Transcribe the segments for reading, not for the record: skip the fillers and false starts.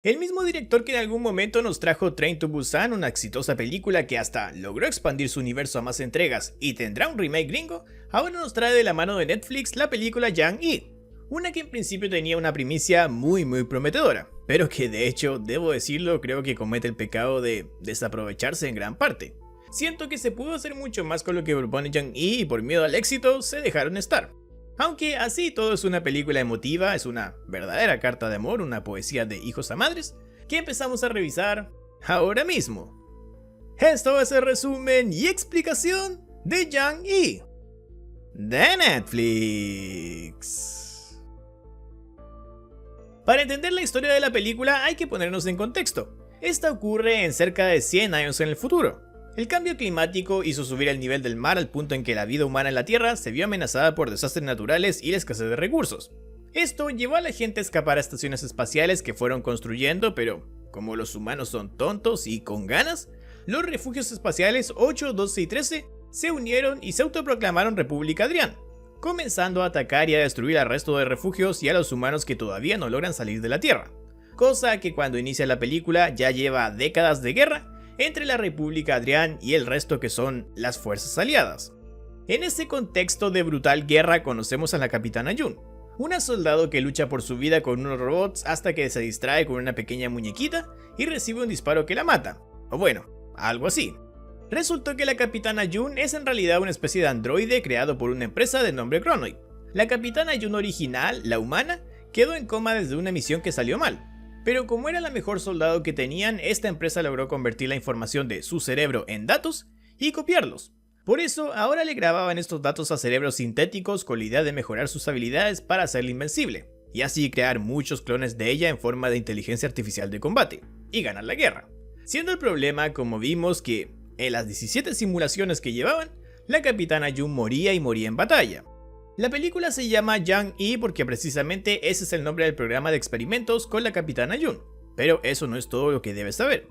El mismo director que en algún momento nos trajo Train to Busan, una exitosa película que hasta logró expandir su universo a más entregas y tendrá un remake gringo, ahora nos trae de la mano de Netflix la película Yang-E, una que en principio tenía una primicia muy prometedora, pero que de hecho, debo decirlo, creo que comete el pecado de desaprovecharse en gran parte. Siento que se pudo hacer mucho más con lo que propone Yang-E y por miedo al éxito se dejaron estar. Aunque así todo es una película emotiva, es una verdadera carta de amor, una poesía de hijos a madres, que empezamos a revisar ahora mismo. Esto es el resumen y explicación de Yang-E de Netflix. Para entender la historia de la película hay que ponernos en contexto. Esta ocurre en cerca de 100 años en el futuro. El cambio climático hizo subir el nivel del mar al punto en que la vida humana en la Tierra se vio amenazada por desastres naturales y la escasez de recursos. Esto llevó a la gente a escapar a estaciones espaciales que fueron construyendo, pero como los humanos son tontos y con ganas, los refugios espaciales 8, 12 y 13 se unieron y se autoproclamaron República Adrián, comenzando a atacar y a destruir al resto de refugios y a los humanos que todavía no logran salir de la Tierra. Cosa que cuando inicia la película ya lleva décadas de guerra entre la República Adrián y el resto que son las fuerzas aliadas. En este contexto de brutal guerra conocemos a la Capitana June, una soldado que lucha por su vida con unos robots hasta que se distrae con una pequeña muñequita y recibe un disparo que la mata, o bueno, algo así. Resultó que la Capitana June es en realidad una especie de androide creado por una empresa de nombre Chronoid. La Capitana June original, la humana, quedó en coma desde una misión que salió mal. Pero como era la mejor soldado que tenían, esta empresa logró convertir la información de su cerebro en datos y copiarlos. Por eso, ahora le grababan estos datos a cerebros sintéticos con la idea de mejorar sus habilidades para hacerla invencible, y así crear muchos clones de ella en forma de inteligencia artificial de combate, y ganar la guerra. Siendo el problema, como vimos, que en las 17 simulaciones que llevaban, la Capitana June moría y moría en batalla. La película se llama Yang-E porque precisamente ese es el nombre del programa de experimentos con la Capitana June, pero eso no es todo lo que debes saber.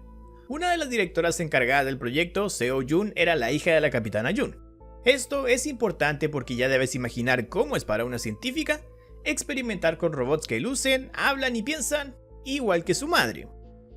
Una de las directoras encargadas del proyecto, Seo Jun, era la hija de la Capitana June. Esto es importante porque ya debes imaginar cómo es para una científica experimentar con robots que lucen, hablan y piensan igual que su madre.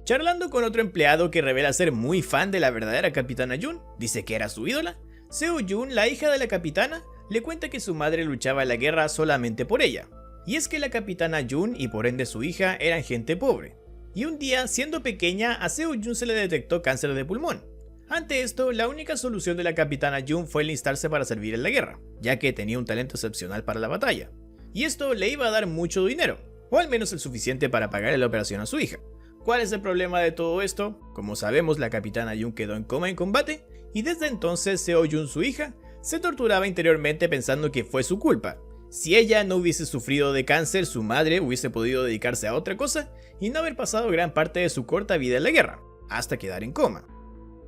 Charlando con otro empleado que revela ser muy fan de la verdadera Capitana June, dice que era su ídola, Seo Jun, la hija de la capitana, le cuenta que su madre luchaba en la guerra solamente por ella. Y es que la Capitana June y por ende su hija eran gente pobre. Y un día, siendo pequeña, a Seo Jun se le detectó cáncer de pulmón. Ante esto, la única solución de la Capitana June fue enlistarse para servir en la guerra, ya que tenía un talento excepcional para la batalla. Y esto le iba a dar mucho dinero, o al menos el suficiente para pagarle la operación a su hija. ¿Cuál es el problema de todo esto? Como sabemos, la Capitana June quedó en coma en combate, y desde entonces Seo Jun, su hija, se torturaba interiormente pensando que fue su culpa. Si ella no hubiese sufrido de cáncer, su madre hubiese podido dedicarse a otra cosa y no haber pasado gran parte de su corta vida en la guerra, hasta quedar en coma.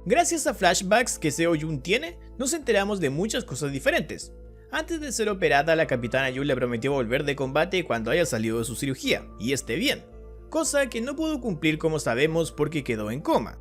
Gracias a flashbacks que Seo Jun tiene, nos enteramos de muchas cosas diferentes. Antes de ser operada, la Capitana June le prometió volver de combate cuando haya salido de su cirugía, y esté bien, cosa que no pudo cumplir como sabemos porque quedó en coma.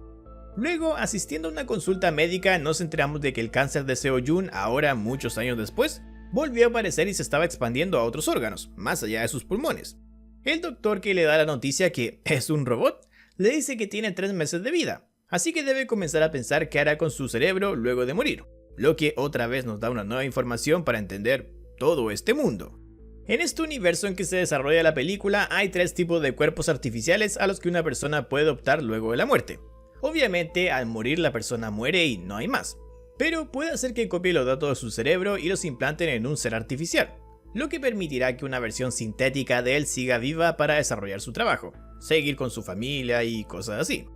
Luego, asistiendo a una consulta médica, nos enteramos de que el cáncer de Seo Jun, ahora muchos años después, volvió a aparecer y se estaba expandiendo a otros órganos, más allá de sus pulmones. El doctor que le da la noticia que es un robot, le dice que tiene 3 meses de vida, así que debe comenzar a pensar qué hará con su cerebro luego de morir, lo que otra vez nos da una nueva información para entender todo este mundo. En este universo en que se desarrolla la película hay 3 tipos de cuerpos artificiales a los que una persona puede optar luego de la muerte. Obviamente, al morir la persona muere y no hay más, pero puede hacer que copie los datos de su cerebro y los implanten en un ser artificial, lo que permitirá que una versión sintética de él siga viva para desarrollar su trabajo, seguir con su familia y cosas así.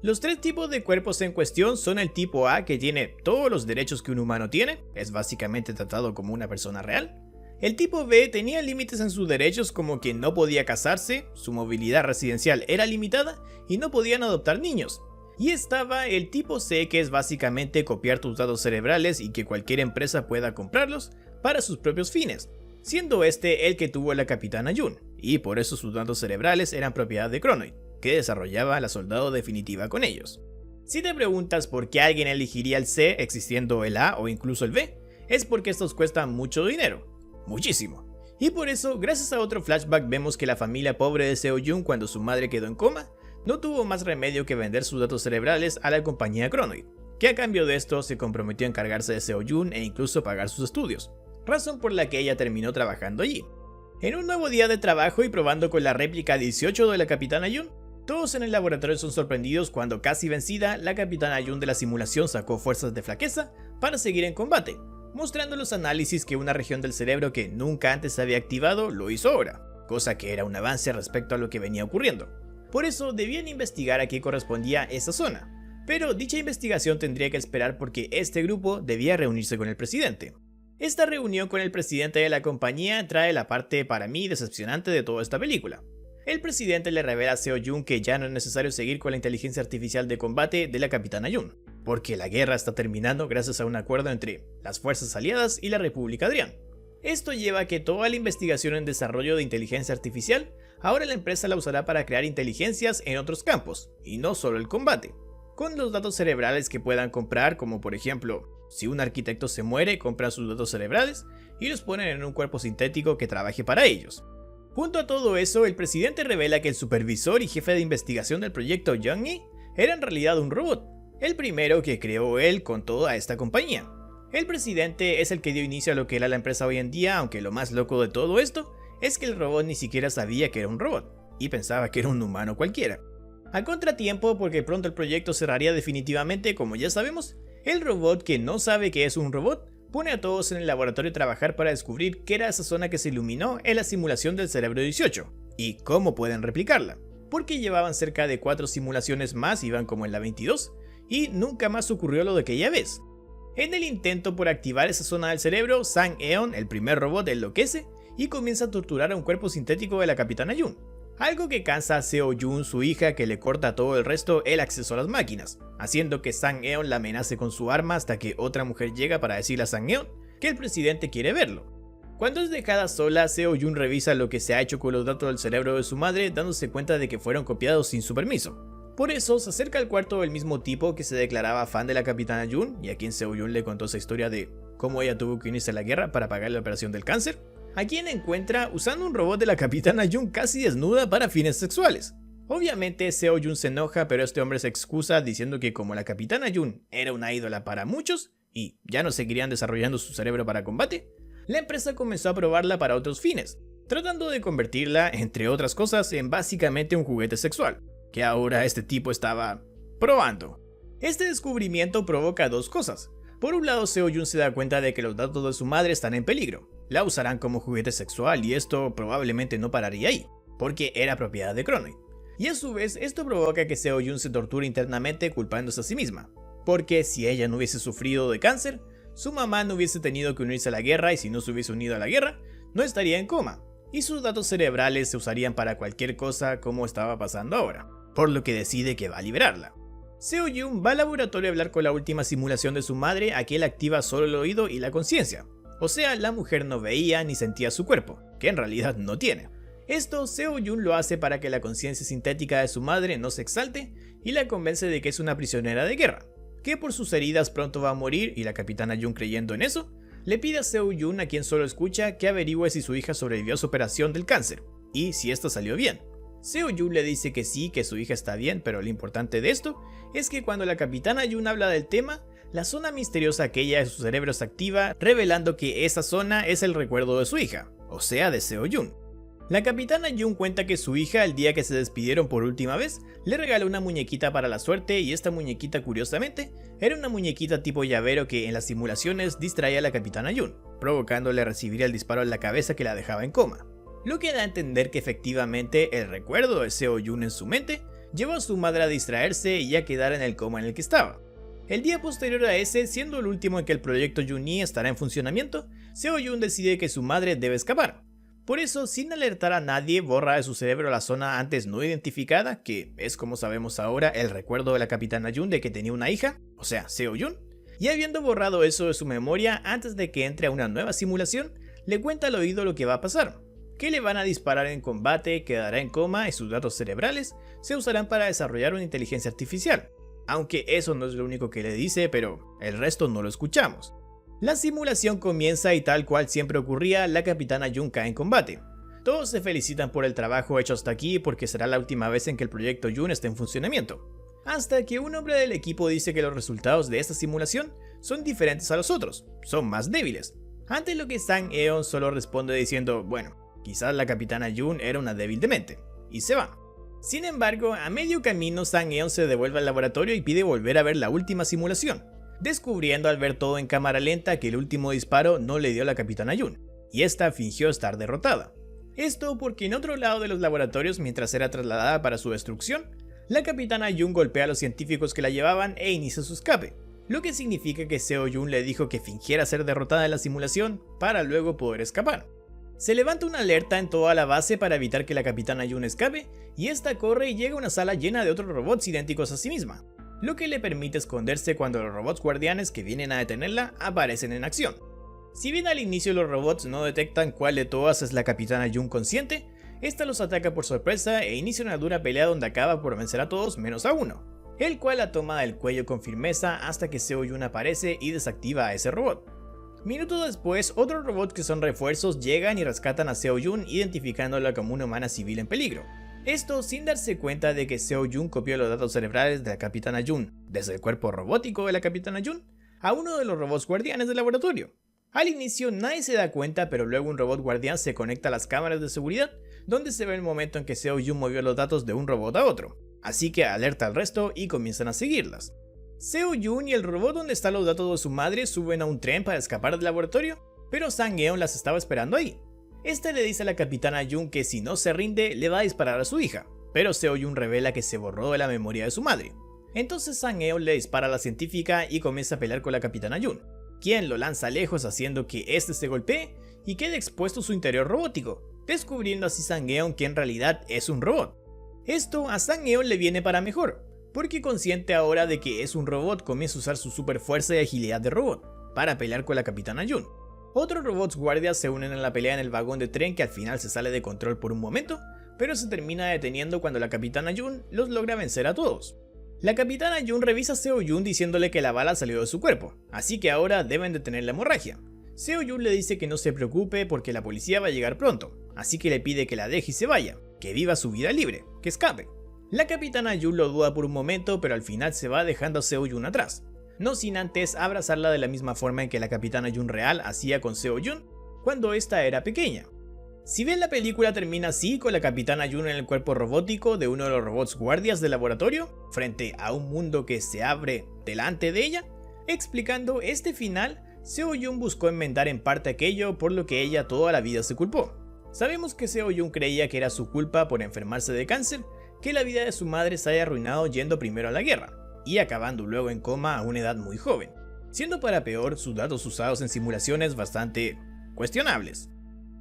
Los 3 tipos de cuerpos en cuestión son el tipo A, que tiene todos los derechos que un humano tiene, es básicamente tratado como una persona real. El tipo B tenía límites en sus derechos, como que no podía casarse, su movilidad residencial era limitada y no podían adoptar niños. Y estaba el tipo C, que es básicamente copiar tus datos cerebrales y que cualquier empresa pueda comprarlos para sus propios fines, siendo este el que tuvo la Capitana June, y por eso sus datos cerebrales eran propiedad de Chronoid, que desarrollaba la soldado definitiva con ellos. Si te preguntas por qué alguien elegiría el C existiendo el A o incluso el B, es porque estos cuestan mucho dinero, muchísimo. Y por eso, gracias a otro flashback, vemos que la familia pobre de Seo Jun, cuando su madre quedó en coma, no tuvo más remedio que vender sus datos cerebrales a la compañía Chronoid, que a cambio de esto se comprometió a encargarse de Seo-Jun e incluso pagar sus estudios, razón por la que ella terminó trabajando allí. En un nuevo día de trabajo y probando con la réplica 18 de la Capitana Jun, todos en el laboratorio son sorprendidos cuando, casi vencida, la Capitana Jun de la simulación sacó fuerzas de flaqueza para seguir en combate, mostrando los análisis que una región del cerebro que nunca antes había activado lo hizo ahora, cosa que era un avance respecto a lo que venía ocurriendo. Por eso debían investigar a qué correspondía esa zona, pero dicha investigación tendría que esperar porque este grupo debía reunirse con el presidente. Esta reunión con el presidente de la compañía trae la parte para mí decepcionante de toda esta película. El presidente le revela a Seo-Jun que ya no es necesario seguir con la inteligencia artificial de combate de la Capitana Jun, porque la guerra está terminando gracias a un acuerdo entre las fuerzas aliadas y la República Adrián. Esto lleva a que toda la investigación en desarrollo de inteligencia artificial, ahora la empresa la usará para crear inteligencias en otros campos, y no solo el combate, con los datos cerebrales que puedan comprar, como por ejemplo, si un arquitecto se muere, compran sus datos cerebrales y los ponen en un cuerpo sintético que trabaje para ellos. Junto a todo eso, el presidente revela que el supervisor y jefe de investigación del proyecto Young-Yi era en realidad un robot, el primero que creó él con toda esta compañía. El presidente es el que dio inicio a lo que era la empresa hoy en día, aunque lo más loco de todo esto es que el robot ni siquiera sabía que era un robot, y pensaba que era un humano cualquiera. A contratiempo, porque pronto el proyecto cerraría definitivamente, como ya sabemos, el robot que no sabe que es un robot pone a todos en el laboratorio a trabajar para descubrir qué era esa zona que se iluminó en la simulación del cerebro 18 y cómo pueden replicarla, porque llevaban cerca de 4 simulaciones más, iban como en la 22, y nunca más ocurrió lo de aquella vez. En el intento por activar esa zona del cerebro, Sang-Eon, el primer robot, enloquece y comienza a torturar a un cuerpo sintético de la Capitana Jun, algo que cansa a Seo-Jun, su hija, que le corta a todo el resto el acceso a las máquinas, haciendo que Sang-Eon la amenace con su arma hasta que otra mujer llega para decirle a Sang-Eon que el presidente quiere verlo. Cuando es dejada sola, Seo-Jun revisa lo que se ha hecho con los datos del cerebro de su madre, dándose cuenta de que fueron copiados sin su permiso. Por eso se acerca al cuarto del mismo tipo que se declaraba fan de la Capitana Jun y a quien Seo-Jun le contó esa historia de cómo ella tuvo que unirse a la guerra para pagar la operación del cáncer, a quien encuentra usando un robot de la Capitana Jun casi desnuda para fines sexuales. Obviamente Seo-Jun se enoja, pero este hombre se excusa diciendo que como la Capitana Jun era una ídola para muchos y ya no seguirían desarrollando su cerebro para combate, la empresa comenzó a probarla para otros fines, tratando de convertirla, entre otras cosas, en básicamente un juguete sexual, que ahora este tipo estaba probando. Este descubrimiento provoca dos cosas. Por un lado, Seo-Jun se da cuenta de que los datos de su madre están en peligro. La usarán como juguete sexual y esto probablemente no pararía ahí, porque era propiedad de Chronoid. Y a su vez, esto provoca que Seo-Jun se torture internamente culpándose a sí misma, porque si ella no hubiese sufrido de cáncer, su mamá no hubiese tenido que unirse a la guerra y si no se hubiese unido a la guerra, no estaría en coma, y sus datos cerebrales se usarían para cualquier cosa como estaba pasando ahora, por lo que decide que va a liberarla. Seo-Jun va al laboratorio a hablar con la última simulación de su madre, a quien le activa solo el oído y la conciencia. O sea, la mujer no veía ni sentía su cuerpo, que en realidad no tiene. Esto Seo-Jun lo hace para que la conciencia sintética de su madre no se exalte y la convence de que es una prisionera de guerra, que por sus heridas pronto va a morir y la Capitana Jun, creyendo en eso, le pide a Seo-Jun, a quien solo escucha, que averigüe si su hija sobrevivió a su operación del cáncer y si esto salió bien. Seo-Jun le dice que sí, que su hija está bien, pero lo importante de esto es que cuando la Capitana Jun habla del tema, la zona misteriosa aquella de su cerebro se activa, revelando que esa zona es el recuerdo de su hija, o sea, de Seo-Jun. La Capitana Jun cuenta que su hija, el día que se despidieron por última vez, le regaló una muñequita para la suerte y esta muñequita, curiosamente, era una muñequita tipo llavero que en las simulaciones distraía a la Capitana Jun, provocándole a recibir el disparo en la cabeza que la dejaba en coma. Lo que da a entender que efectivamente el recuerdo de Seo-Jun en su mente llevó a su madre a distraerse y a quedar en el coma en el que estaba. El día posterior a ese, siendo el último en que el proyecto Jun-Yi estará en funcionamiento, Seo-Jun decide que su madre debe escapar. Por eso, sin alertar a nadie, borra de su cerebro la zona antes no identificada, que es, como sabemos ahora, el recuerdo de la Capitana Jun de que tenía una hija, o sea, Seo-Jun. Y habiendo borrado eso de su memoria antes de que entre a una nueva simulación, le cuenta al oído lo que va a pasar. Que le van a disparar en combate, quedará en coma y sus datos cerebrales se usarán para desarrollar una inteligencia artificial. Aunque eso no es lo único que le dice, pero el resto no lo escuchamos. La simulación comienza y tal cual siempre ocurría, la Capitana Jun cae en combate. Todos se felicitan por el trabajo hecho hasta aquí porque será la última vez en que el proyecto Jun esté en funcionamiento. Hasta que un hombre del equipo dice que los resultados de esta simulación son diferentes a los otros, son más débiles. Ante lo que Sang Eon solo responde diciendo, bueno, quizás la capitana Jun era una débil de mente, y se va. Sin embargo, a medio camino Sang Eon se devuelve al laboratorio y pide volver a ver la última simulación, descubriendo al ver todo en cámara lenta que el último disparo no le dio a la capitana Jun, y esta fingió estar derrotada. Esto porque en otro lado de los laboratorios, mientras era trasladada para su destrucción, la capitana Jun golpea a los científicos que la llevaban e inicia su escape, lo que significa que Seo Jun le dijo que fingiera ser derrotada en la simulación para luego poder escapar. Se levanta una alerta en toda la base para evitar que la capitana Jun escape, y esta corre y llega a una sala llena de otros robots idénticos a sí misma, lo que le permite esconderse cuando los robots guardianes que vienen a detenerla aparecen en acción. Si bien al inicio los robots no detectan cuál de todas es la capitana Jun consciente, esta los ataca por sorpresa e inicia una dura pelea donde acaba por vencer a todos menos a uno, el cual la toma del cuello con firmeza hasta que Seo Jun aparece y desactiva a ese robot. Minutos después, otros robots que son refuerzos llegan y rescatan a Seo Jun, identificándola como una humana civil en peligro. Esto sin darse cuenta de que Seo Jun copió los datos cerebrales de la capitana Jun, desde el cuerpo robótico de la capitana Jun, a uno de los robots guardianes del laboratorio. Al inicio nadie se da cuenta, pero luego un robot guardián se conecta a las cámaras de seguridad, donde se ve el momento en que Seo Jun movió los datos de un robot a otro, así que alerta al resto y comienzan a seguirlas. Seo Jun y el robot donde están los datos de su madre suben a un tren para escapar del laboratorio, pero Sang Eon las estaba esperando ahí. Este le dice a la capitana Jun que si no se rinde le va a disparar a su hija, pero Seo Jun revela que se borró de la memoria de su madre. Entonces Sang Eon le dispara a la científica y comienza a pelear con la capitana Jun, quien lo lanza lejos haciendo que este se golpee y quede expuesto su interior robótico, descubriendo así Sang Eon que en realidad es un robot. Esto a Sang Eon le viene para mejor, porque consciente ahora de que es un robot comienza a usar su super fuerza y agilidad de robot para pelear con la capitana Jun. Otros robots guardias se unen a la pelea en el vagón de tren que al final se sale de control por un momento, pero se termina deteniendo cuando la capitana Jun los logra vencer a todos. La capitana Jun revisa a Seo Jun diciéndole que la bala salió de su cuerpo, así que ahora deben detener la hemorragia. Seo Jun le dice que no se preocupe porque la policía va a llegar pronto, así que le pide que la deje y se vaya, que viva su vida libre, que escape. La capitana Jun lo duda por un momento, pero al final se va dejando a Seo Jun atrás, no sin antes abrazarla de la misma forma en que la capitana Jun real hacía con Seo Jun cuando esta era pequeña. Si bien la película termina así, con la capitana Jun en el cuerpo robótico de uno de los robots guardias del laboratorio, frente a un mundo que se abre delante de ella, explicando este final, Seo Jun buscó enmendar en parte aquello por lo que ella toda la vida se culpó. Sabemos que Seo Jun creía que era su culpa por enfermarse de cáncer, que la vida de su madre se haya arruinado yendo primero a la guerra, y acabando luego en coma a una edad muy joven, siendo para peor sus datos usados en simulaciones bastante cuestionables.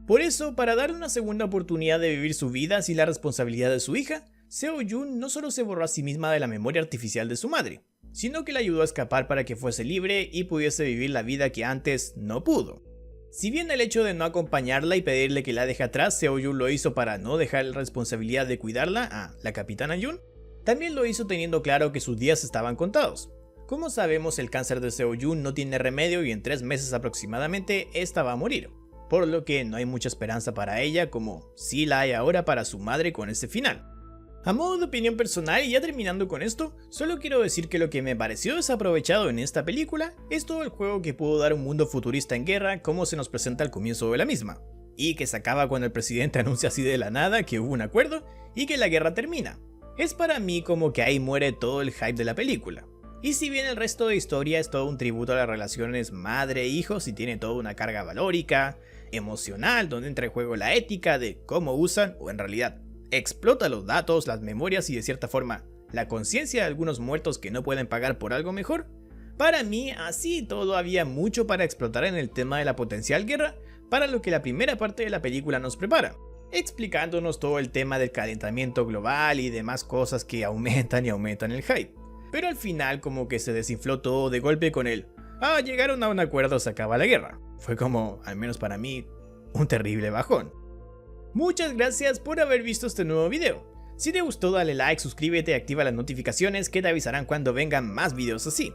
Por eso, para darle una segunda oportunidad de vivir su vida sin la responsabilidad de su hija, Seo Jun no solo se borró a sí misma de la memoria artificial de su madre, sino que la ayudó a escapar para que fuese libre y pudiese vivir la vida que antes no pudo. Si bien el hecho de no acompañarla y pedirle que la deje atrás, Seo Jun lo hizo para no dejar la responsabilidad de cuidarla a la capitana Jun, también lo hizo teniendo claro que sus días estaban contados. Como sabemos, el cáncer de Seo Jun no tiene remedio y en 3 meses aproximadamente esta va a morir, por lo que no hay mucha esperanza para ella como sí la hay ahora para su madre con ese final. A modo de opinión personal y ya terminando con esto, solo quiero decir que lo que me pareció desaprovechado en esta película es todo el juego que pudo dar un mundo futurista en guerra como se nos presenta al comienzo de la misma, y que se acaba cuando el presidente anuncia así de la nada que hubo un acuerdo y que la guerra termina. Es para mí como que ahí muere todo el hype de la película. Y si bien el resto de historia es todo un tributo a las relaciones madre-hijos y tiene toda una carga valórica, emocional, donde entra en juego la ética de cómo usan o en realidad explota los datos, las memorias y de cierta forma la conciencia de algunos muertos que no pueden pagar por algo mejor, para mí así todo había mucho para explotar en el tema de la potencial guerra, para lo que la primera parte de la película nos prepara, explicándonos todo el tema del calentamiento global y demás cosas que aumentan y aumentan el hype. Pero al final como que se desinfló todo de golpe con el llegaron a un acuerdo, se acaba la guerra. Fue como, al menos para mí, un terrible bajón. Muchas gracias por haber visto este nuevo video. Si te gustó dale like, suscríbete y activa las notificaciones que te avisarán cuando vengan más videos así.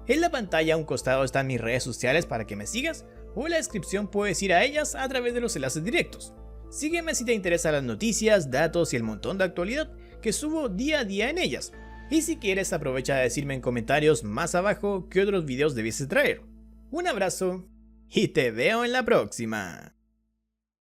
En la pantalla a un costado están mis redes sociales para que me sigas, o en la descripción puedes ir a ellas a través de los enlaces directos. Sígueme si te interesan las noticias, datos y el montón de actualidad que subo día a día en ellas. Y si quieres, aprovecha de decirme en comentarios más abajo qué otros videos debiese traer. Un abrazo y te veo en la próxima.